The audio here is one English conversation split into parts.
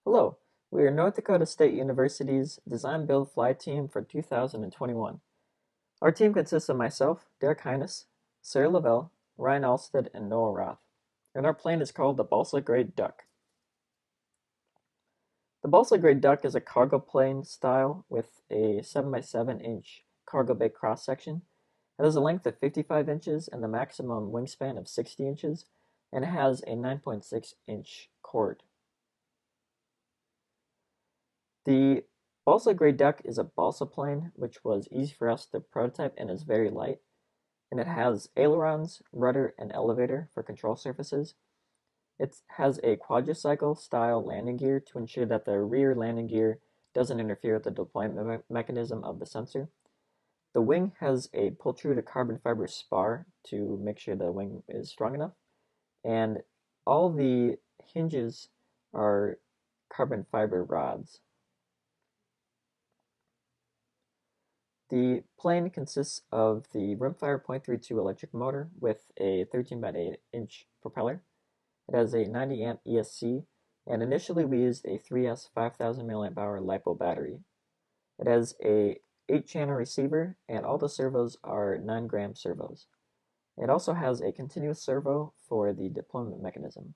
Hello, we are North Dakota State University's Design Build Fly team for 2021. Our team consists of myself, Derek Hines, Sarah Lavelle, Ryan Alsted, and Noah Roth. And our plane is called the Balsa Gray Duck. The Balsa Gray Duck is a cargo plane style with a 7x7-inch cargo bay cross section. It has a length of 55 inches and the maximum wingspan of 60 inches, and it has a 9.6-inch chord. The balsa gray duck is a balsa plane, which was easy for us to prototype and is very light. And it has ailerons, rudder, and elevator for control surfaces. It has a quadricycle style landing gear to ensure that the rear landing gear doesn't interfere with the deployment mechanism of the sensor. The wing has a pull-true to carbon fiber spar to make sure the wing is strong enough. And all the hinges are carbon fiber rods. The plane consists of the rimfire .32 electric motor with a 13 by 8 inch propeller. It has a 90 amp ESC, and initially we used a 3S 5000 mAh LiPo battery. It has a 8-channel receiver, and all the servos are 9-gram servos. It also has a continuous servo for the deployment mechanism.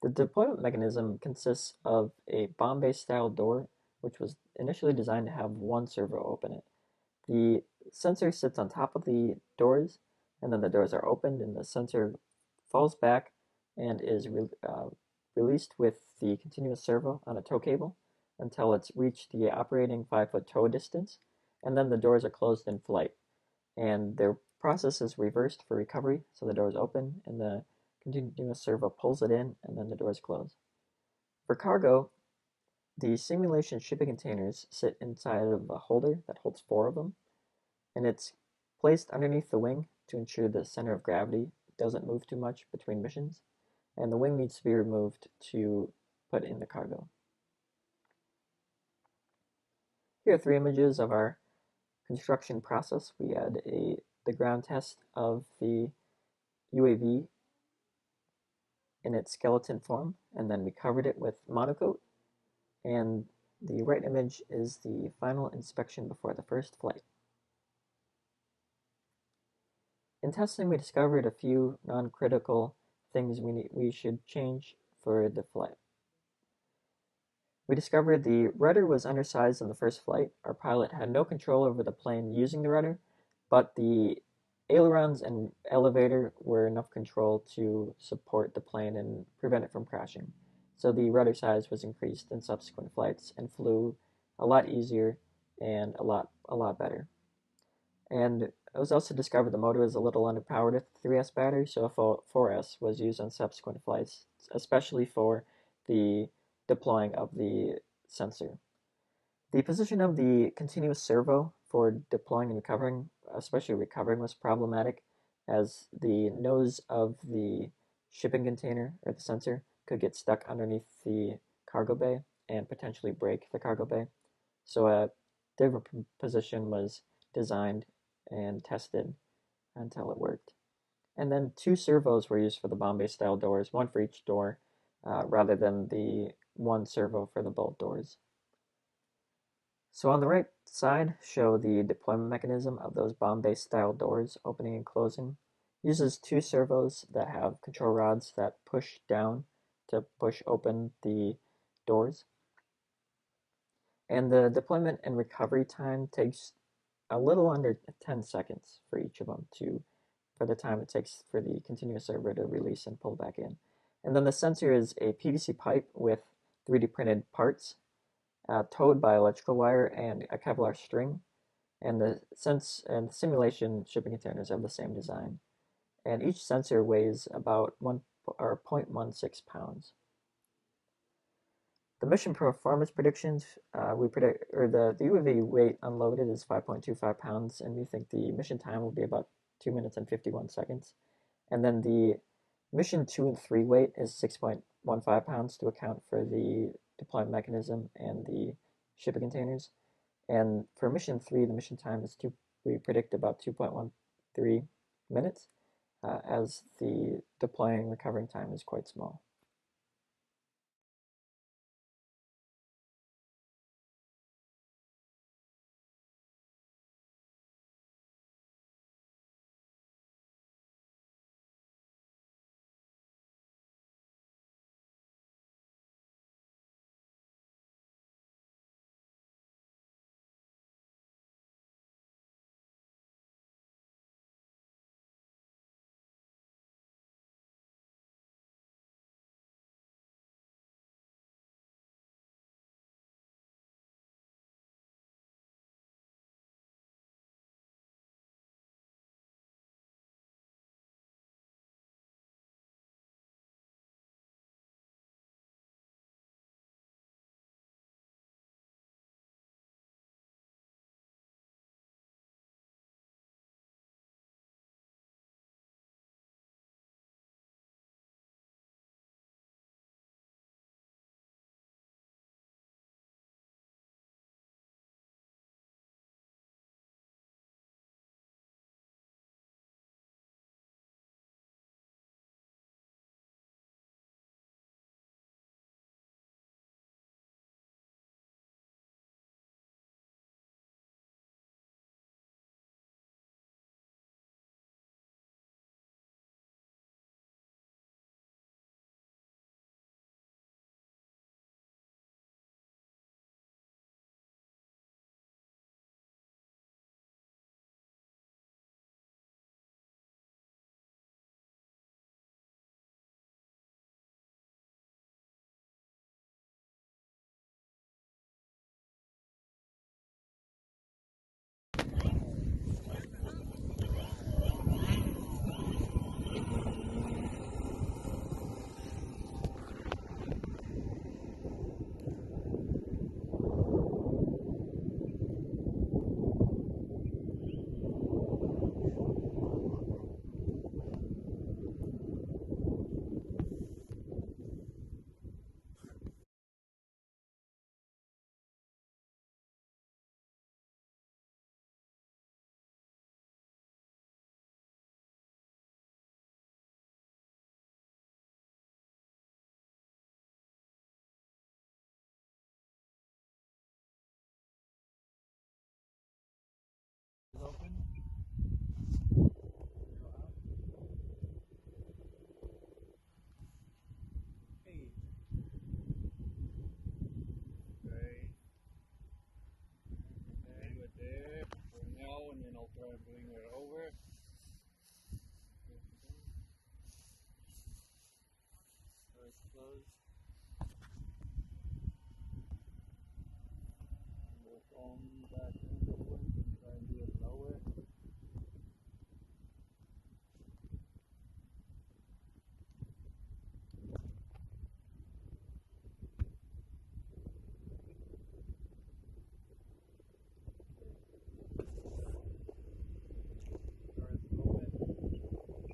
The deployment mechanism consists of a Bombay style door, which was initially designed to have one servo open it. The sensor sits on top of the doors, and then the doors are opened, and the sensor falls back and is released with the continuous servo on a tow cable until it's reached the operating 5-foot tow distance, and then the doors are closed in flight. And their process is reversed for recovery, so the doors open and the continuous servo pulls it in, and then the doors close. For cargo, the simulation shipping containers sit inside of a holder that holds 4 of them, and it's placed underneath the wing to ensure the center of gravity doesn't move too much between missions, and the wing needs to be removed to put in the cargo. Here are 3 images of our construction process. We had the ground test of the UAV in its skeleton form, and then we covered it with monocoat. And the right image is the final inspection before the first flight. In testing, we discovered a few non-critical things we should change for the flight. We discovered the rudder was undersized in the first flight. Our pilot had no control over the plane using the rudder, but the ailerons and elevator were enough control to support the plane and prevent it from crashing. So the rudder size was increased in subsequent flights and flew a lot easier and a lot better. And it was also discovered the motor was a little underpowered with the 3S battery, so a 4S was used on subsequent flights, especially for the deploying of the sensor. The position of the continuous servo for deploying and recovering, especially recovering, was problematic, as the nose of the shipping container or the sensor could get stuck underneath the cargo bay and potentially break the cargo bay. So a different position was designed and tested until it worked. And then 2 servos were used for the Bombay style doors, one for each door, rather than the 1 servo for the bolt doors. So on the right side, show the deployment mechanism of those Bombay style doors opening and closing. Uses 2 servos that have control rods that push down to push open the doors. And the deployment and recovery time takes a little under 10 seconds for each of them for the time it takes for the continuous servo to release and pull back in. And then the sensor is a PVC pipe with 3D printed parts towed by electrical wire and a Kevlar string. And the simulation shipping containers have the same design. And each sensor weighs about 0.16 pounds. The mission performance predictions, the UAV weight unloaded is 5.25 pounds, and we think the mission time will be about 2 minutes and 51 seconds. And then the mission 2 and 3 weight is 6.15 pounds to account for the deployment mechanism and the shipping containers. And for mission 3, the mission time is we predict about 2.13 minutes, as the deploying and recovering time is quite small.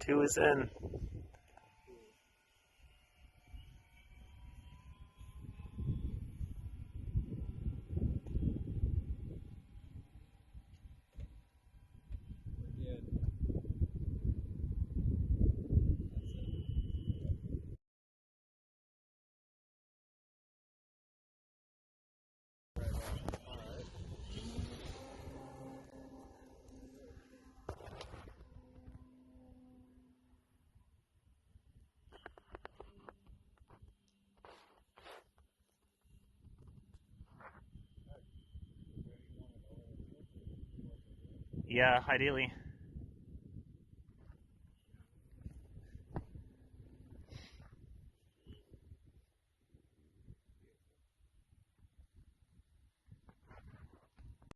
2 is in. Yeah, ideally.